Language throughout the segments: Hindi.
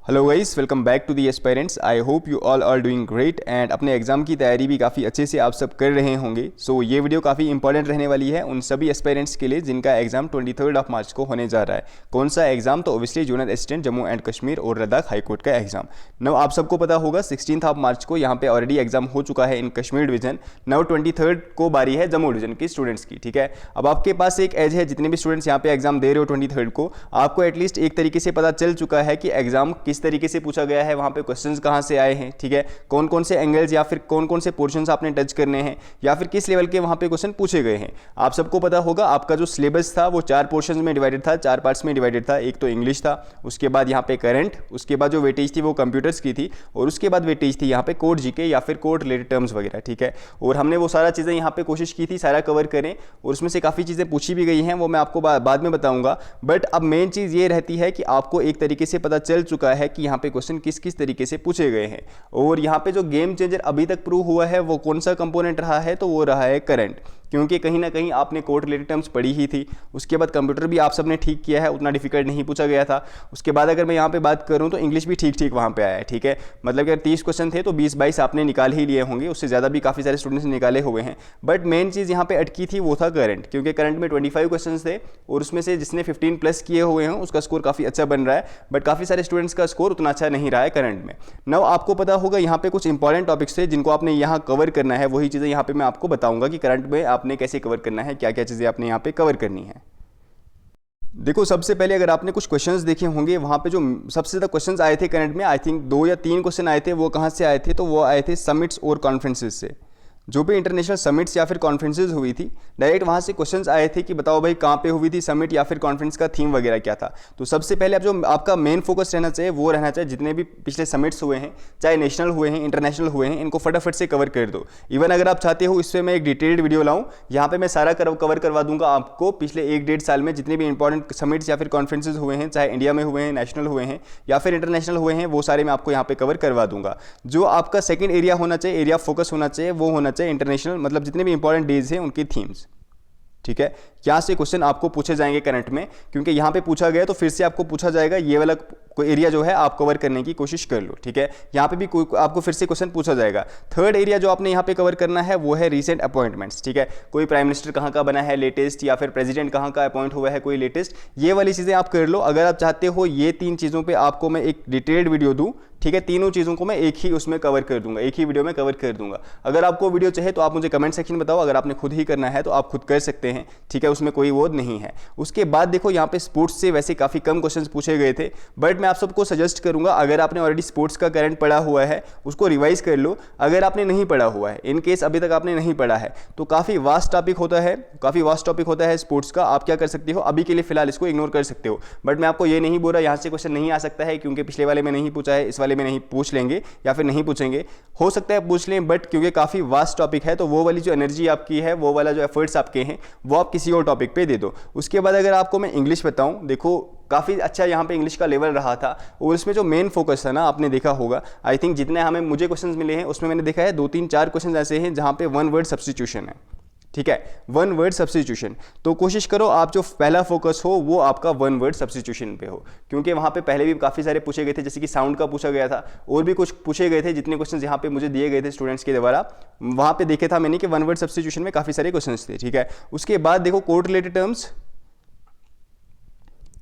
Hello guys, welcome back to the aspirants. I hope you all are doing great and अपने एग्जाम की तैयारी भी काफ़ी अच्छे से आप सब कर रहे होंगे। सो ये वीडियो काफ़ी इंपॉर्टेंट रहने वाली है उन सभी एस्पायरेंट्स के लिए जिनका एग्जाम 23 मार्च को होने जा रहा है। कौन सा एग्जाम? तो obviously junior assistant Jammu and Kashmir और लद्दाख हाईकोर्ट का एग्जाम। नव आप सबको पता होगा 16 मार्च को यहाँ पे ऑलरेडी एग्जाम हो चुका है इन कश्मीर डिवीजन। नव 23 को बारी है जम्मू डिवीजन की स्टूडेंट्स की। ठीक है, अब आपके पास एक एज है, जितने भी स्टूडेंट्स यहाँ पे एग्जाम दे रहे हो 23 को, आपको एटलीस्ट एक तरीके से पता चल चुका है कि एग्जाम किस तरीके से पूछा गया है, वहां पे क्वेश्चंस कहां से आए हैं। ठीक है, कौन कौन से एंगल्स या फिर कौन कौन से पोर्शंस आपने टच करने हैं या फिर किस लेवल के वहां पे क्वेश्चन पूछे गए हैं। आप सबको पता होगा आपका जो सिलेबस था वो 4 पोर्शंस में डिवाइडेड था, 4 पार्ट्स में डिवाइडेड था। एक तो इंग्लिश था, उसके बाद यहाँ पे करंट, उसके बाद जो वेटेज थी वो कंप्यूटर्स की थी, और उसके बाद वेटेज थी यहाँ पे कोड जीके या फिर कोड रिलेटेड टर्म्स वगैरह। ठीक है, और हमने वो सारा चीज़ें यहाँ पे कोशिश की थी सारा कवर करें, और उसमें से काफ़ी चीज़ें पूछी भी गई हैं, वो मैं आपको बाद में बताऊंगा। बट अब मेन चीज़ ये रहती है कि आपको एक तरीके से पता चल चुका है कि यहाँ पे क्वेश्चन किस किस तरीके से पूछे गए हैं, और यहाँ पे जो गेम चेंजर अभी तक प्रूव हुआ है वो कौन सा कंपोनेंट रहा है, तो वो रहा है करंट। क्योंकि कहीं ना कहीं आपने कोड रिलेटेड टर्म्स पढ़ी ही थी, उसके बाद कंप्यूटर भी आप सबने ठीक किया है, उतना डिफिकल्ट नहीं पूछा गया था। उसके बाद अगर मैं यहाँ पे बात करूँ तो इंग्लिश भी ठीक ठीक वहाँ पे आया है। ठीक है, मतलब कि अगर 30 क्वेश्चन थे तो 20-22 आपने निकाल ही लिए होंगे, उससे ज़्यादा भी काफ़ी सारे स्टूडेंट्स निकाले हुए हैं। बट मेन चीज़ यहाँ पे अटकी थी वो था करंट, क्योंकि करंट में 25 क्वेश्चन थे और उसमें से जिसने 15 प्लस किए हुए हैं उसका स्कोर काफ़ी अच्छा बन रहा है, बट काफ़ी सारे स्टूडेंट्स का स्कोर उतना अच्छा नहीं रहा है करंट में। नव आपको पता होगा यहाँ पे कुछ इंपॉर्टेंट टॉपिक्स थे जिनको आपने यहाँ कवर करना है, वही चीज़ें यहाँ पे मैं आपको बताऊंगा कि करंट में आपने कैसे कवर करना है, क्या क्या चीज़ें आपने यहाँ पे कवर करनी है। देखो, सबसे पहले अगर आपने कुछ क्वेश्चंस देखे होंगे, वहाँ पे जो सबसे ज़्यादा क्वेश्चंस आए थे करंट में, आई थिंक 2 या 3 क्वेश्चन आए थे। वो कहाँ से आए थे? तो वो आए थे समिट्स और कॉन्फ्रेंसेस से। जो भी इंटरनेशनल समिट्स या फिर कॉन्फ्रेंसेज हुई थी, डायरेक्ट वहाँ से क्वेश्चंस आए थे कि बताओ भाई कहाँ पे हुई थी समिट या फिर कॉन्फ्रेंस का थीम वगैरह क्या था। तो सबसे पहले अब जो आपका मेन फोकस रहना चाहिए वो रहना चाहिए जितने भी पिछले समिट्स हुए हैं, चाहे नेशनल हुए हैं इंटरनेशनल हुए हैं, इनको फटाफट से कवर कर दो। इवन अगर आप चाहते हो इस पर मैं एक डिटेल्ड वीडियो लाऊं, यहाँ पे मैं सारा कवर करवा दूंगा आपको। पिछले 1-1.5 साल में जितने भी इंपॉर्टेंट समिट्स या फिर कॉन्फ्रेंसेज हुए हैं, चाहे इंडिया में हुए हैं, नेशनल हुए हैं या फिर इंटरनेशनल हुए हैं, वो सारे मैं आपको यहाँ पे कवर करवा दूंगा। जो आपका सेकंड एरिया होना चाहिए, एरिया फोकस होना चाहिए, वो होना चाहिए इंटरनेशनल, मतलब जितने भी इंपॉर्टेंट डेज हैं उनकी थीम्स। ठीक है, यहाँ से क्वेश्चन आपको पूछे जाएंगे करंट में, क्योंकि यहाँ पे पूछा गया तो फिर से आपको पूछा जाएगा। ये वाला कोई एरिया जो है आप कवर करने की कोशिश कर लो। ठीक है, यहाँ पे भी आपको फिर से क्वेश्चन पूछा जाएगा। थर्ड एरिया जो आपने यहाँ पे कवर करना है वो है रीसेंट अपॉइंटमेंट्स। ठीक है, कोई प्राइम मिनिस्टर कहाँ का बना है लेटेस्ट, या फिर प्रेसिडेंट कहाँ का अपॉइंट हुआ है कोई लेटेस्ट, ये वाली चीज़ें आप कर लो। अगर आप चाहते हो ये 3 चीज़ों पर आपको मैं एक डिटेल्ड वीडियो दूँ, ठीक है, तीनों चीज़ों को मैं एक ही उसमें कवर कर दूंगा, एक ही वीडियो में कवर कर दूंगा। अगर आपको वीडियो चाहिए तो आप मुझे कमेंट सेक्शन में बताओ, अगर आपने खुद ही करना है तो आप खुद कर सकते हैं। ठीक है, उसमें कोई वो नहीं है। उसके बाद देखो, यहाँ पे स्पोर्ट्स से वैसे काफ़ी कम क्वेश्चंस पूछे गए थे, बट मैं आप सबको सजेस्ट करूंगा अगर आपने ऑलरेडी स्पोर्ट्स का करंट पढ़ा हुआ है उसको रिवाइज कर लो। अगर आपने नहीं पढ़ा हुआ है, इन केस अभी तक आपने नहीं पढ़ा है, तो काफ़ी वास्ट टॉपिक होता है, काफ़ी वास्ट टॉपिक होता है स्पोर्ट्स का। आप क्या कर सकते हो, अभी के लिए फिलहाल इसको इग्नोर कर सकते हो, बट मैं आपको ये नहीं बोल रहा यहाँ से क्वेश्चन नहीं आ सकता है, क्योंकि पिछले वाले में नहीं पूछा है, इस वाले में नहीं पूछ लेंगे या फिर नहीं पूछेंगे, हो सकता है पूछ लें, बट क्योंकि काफी वास्ट टॉपिक है तो वो वाली जो एनर्जी आपकी है, वो वाला जो एफर्ट्स आपके हैं, वो आप किसी और टॉपिक पे दे दो। उसके बाद अगर आपको मैं इंग्लिश बताऊं, देखो काफ़ी अच्छा यहाँ पे इंग्लिश का लेवल रहा था, और इसमें जो मेन फोकस था ना, आपने देखा होगा, आई थिंक जितने मुझे क्वेश्चंस मिले हैं उसमें मैंने देखा है 2-3-4 क्वेश्चंस ऐसे हैं जहाँ पे 1 वर्ड सब्स्टिट्यूशन है। ठीक है, 1 वर्ड सब्स्टिट्यूशन। तो कोशिश करो आप जो पहला फोकस हो वो आपका 1 वर्ड सब्स्टिट्यूशन पे हो, क्योंकि वहाँ पे पहले भी काफ़ी सारे पूछे गए थे, जैसे कि साउंड का पूछा गया था, और भी कुछ पूछे गए थे। जितने क्वेश्चंस यहाँ पे मुझे दिए गए थे स्टूडेंट्स के द्वारा, वहाँ पे देखे था मैंने कि 1 वर्ड सब्स्टिट्यूशन में काफ़ी सारे क्वेश्चंस थे। ठीक है, उसके बाद देखो कोड रिलेटेड टर्म्स,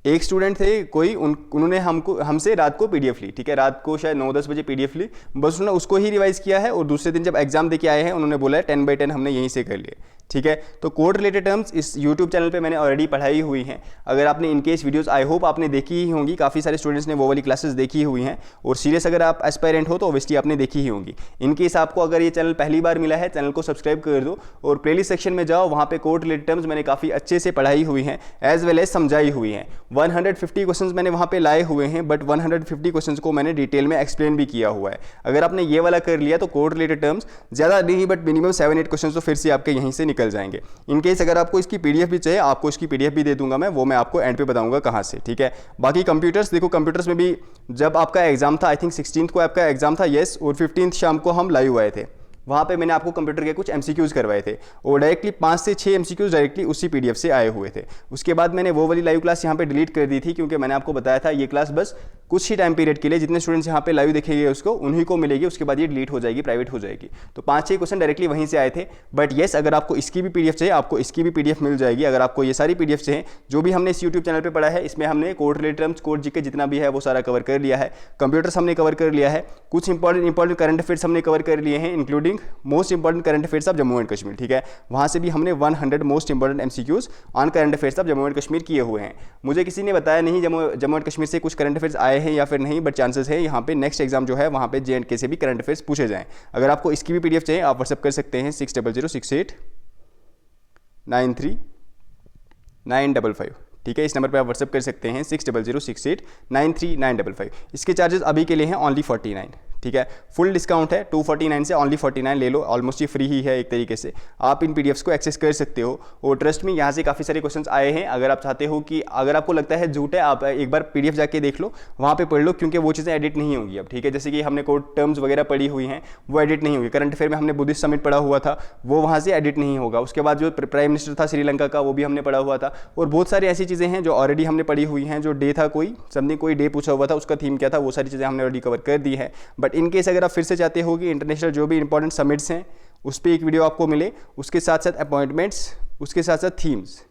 एक स्टूडेंट थे कोई, उन्होंने हमसे रात को पीडीएफ ली। ठीक है, रात को शायद 9-10 बजे पीडीएफ ली, बस उन्होंने उसको ही रिवाइज किया है, और दूसरे दिन जब एग्जाम देके आए हैं उन्होंने बोला है 10/10 हमने यहीं से कर लिए। ठीक है, तो कोड रिलेटेड टर्म्स इस यूट्यूब चैनल पे मैंने ऑलरेडी पढ़ाई हुई हैं। अगर आपने इनकेस वीडियोस आई होप आपने देखी ही होंगी, काफ़ी सारे स्टूडेंट्स ने वो वाली क्लासेस देखी हुई हैं, और सीरियस अगर आप एस्पायरेंट हो तो ऑब्वियसली आपने देखी ही होंगी। इनकेस आपको अगर ये चैनल पहली बार मिला है, चैनल को सब्सक्राइब कर दो और प्लेलिस्ट सेक्शन में जाओ, वहाँ पे कोड रिलेटेड टर्म्स मैंने काफ़ी अच्छे से पढ़ाई हुई हैं, एज वेल एज समझाई हुई हैं। 150 क्वेश्चंस मैंने वहाँ पे लाए हुए हैं, बट 150 क्वेश्चंस को मैंने डिटेल में एक्सप्लेन भी किया हुआ है। अगर आपने ये वाला कर लिया तो कोड रिलेटेड टर्म्स ज़्यादा नहीं, बट मिनिमम 7-8 क्वेश्चंस तो फिर से आपके यहीं से निकल जाएंगे। इनकेस अगर आपको इसकी पीडीएफ भी चाहिए, आपको इसकी पीडीएफ भी दे दूंगा मैं, वो मैं आपको एंड पे बताऊंगा कहाँ से। ठीक है, बाकी कंप्यूटर्स, देखो कंप्यूटर्स में भी जब आपका एग्जाम था, आई थिंक 16 को आपका एग्जाम था, यस, और 15 शाम को हम लाइव आए थे। वहाँ पे मैंने आपको कंप्यूटर के कुछ MCQs करवाए थे और डायरेक्टली 5 से 6 MCQs डायरेक्टली उसी PDF से आए हुए थे। उसके बाद मैंने वो वाली लाइव क्लास यहाँ पे डिलीट कर दी थी, क्योंकि मैंने आपको बताया था ये क्लास बस कुछ ही टाइम पीरियड के लिए, जितने स्टूडेंट्स यहाँ पे लाइव देखेंगे उसको उन्हीं को मिलेगी, उसके बाद ये डिलीट हो जाएगी, प्राइवेट हो जाएगी। तो 5-6 क्वेश्चन डायरेक्टली वहीं से आए थे। बट येस, अगर आपको इसकी भी PDF चाहिए, आपको इसकी भी PDF मिल जाएगी। अगर आपको ये सारी PDF चाहिए, जो भी हमने इस यूट्यूब चैनल पर पढ़ा है, इसमें हमने code related terms, code GK जितना भी है वो सारा कवर कर लिया है। कंप्यूटर्स हमने कवर कर लिया है, कुछ इंपॉर्टेंट करंट अफेयर्स हमने कवर कर लिए हैं, including most important current affairs of Jammu and Kashmir. ठीक है, वहाँ से भी हमने 100 most important MCQs on current affairs of Jammu and Kashmir किए हुए हैं। मुझे किसी ने बताया नहीं जम्मू एंड कश्मीर से कुछ करंट अफेयर्स आए हैं या फिर नहीं, बट चांसेस है यहाँ पे नेक्स्ट एग्जाम जो है वहाँ पे J&K से भी करंट अफेयर्स पूछे जाएं। अगर आपको इसकी भी PDF चाहिए, आप व्हाट्सअप कर सकते हैं 6006893955। ठीक है, इस नंबर पे आप व्हाट्सअप कर सकते हैं 6006893955। इसके चार्जेस अभी के लिए हैं ओनली 49। ठीक है, फुल डिस्काउंट है, 249 से ओनली 49 ले लो, ऑलमोस्ट ये फ्री ही है एक तरीके से। आप इन PDFs को एक्सेस कर सकते हो और ट्रस्ट में यहाँ से काफ़ी सारे क्वेश्चंस आए हैं। अगर आप चाहते हो कि अगर आपको लगता है झूठ है, आप एक बार PDF जाके देख लो, वहाँ पे पढ़ लो, क्योंकि वो चीज़ें एडिट नहीं होंगी अब। ठीक है, जैसे कि हमने कोड टर्म्स वगैरह पढ़ी हुई हैं, वो एडिट नहीं होगी। करंट अफेयर में हमने बुद्धिस्ट समिट पढ़ा हुआ था, वो वहाँ से एडिट नहीं होगा। उसके बाद जो प्राइम मिनिस्टर था श्रीलंका का, वो भी हमने पढ़ा हुआ था। और बहुत सारी ऐसी चीज़ें हैं जो ऑलरेडी हमने पढ़ी हुई हैं। जो डे था, कोई डे पूछा हुआ था, उसका थीम क्या था, वो सारी चीज़ें हमने ऑलरेडी कवर कर दी है। बट इन केस अगर आप फिर से चाहते हो कि इंटरनेशनल जो भी इंपॉर्टेंट समिट्स हैं उस पर एक वीडियो आपको मिले, उसके साथ साथ अपॉइंटमेंट्स, उसके साथ साथ थीम्स,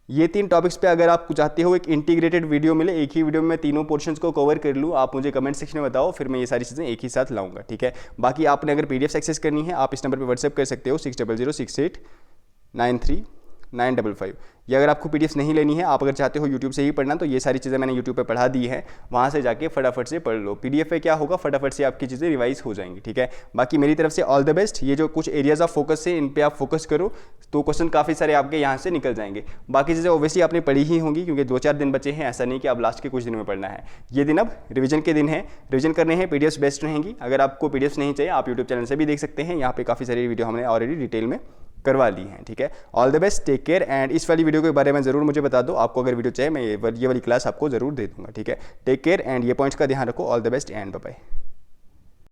ये 3 टॉपिक्स पे अगर आप चाहते हो एक इंटीग्रेटेड वीडियो मिले, एक ही वीडियो में तीनों पोर्शंस को कवर कर लूँ, आप मुझे कमेंट सेक्शन में बताओ, फिर मैं ये सारी चीज़ें एक ही साथ लाऊंगा। ठीक है, बाकी आपने अगर PDFs एक्सेस करनी है, आप इस नंबर पर व्हाट्सएप कर सकते हो 6006893955। या अगर आपको PDFs नहीं लेनी है, आप अगर चाहते हो YouTube से ही पढ़ना, तो ये सारी चीज़ें मैंने YouTube पे पढ़ा दी है, वहाँ से जाके फटाफट से पढ़ लो। PDF पे क्या होगा, फटाफट से आपकी चीज़ें रिवाइज हो जाएंगी। ठीक है, बाकी मेरी तरफ से ऑल द बेस्ट। ये जो कुछ एरियाज ऑफ फोकस है, इन पे आप फोकस करो तो क्वेश्चन काफ़ी सारे आपके यहाँ से निकल जाएंगे। बाकी चीज़ें ओबियसली आपने पढ़ी ही होंगी, क्योंकि 2-4 दिन बचे हैं, ऐसा नहीं कि आप लास्ट के कुछ दिन में पढ़ना है। ये दिन अब रिविजन के दिन है, रिविजन करने हैं, PDFs बेस्ट रहेंगी। अगर आपको PDFs नहीं चाहिए, आप यूट्यूब चैनल से भी देख सकते हैं, यहाँ पे काफ़ी सारी वीडियो हमने ऑलरेडी डिटेल में करवा ली हैं। ठीक है, all the best, take care. And इस वाली वीडियो के बारे में ज़रूर मुझे बता दो, आपको अगर वीडियो चाहिए मैं ये वाली क्लास आपको ज़रूर दे दूँगा। ठीक है, टेक केयर एंड ये पॉइंट्स का ध्यान रखो। All the best and bye bye.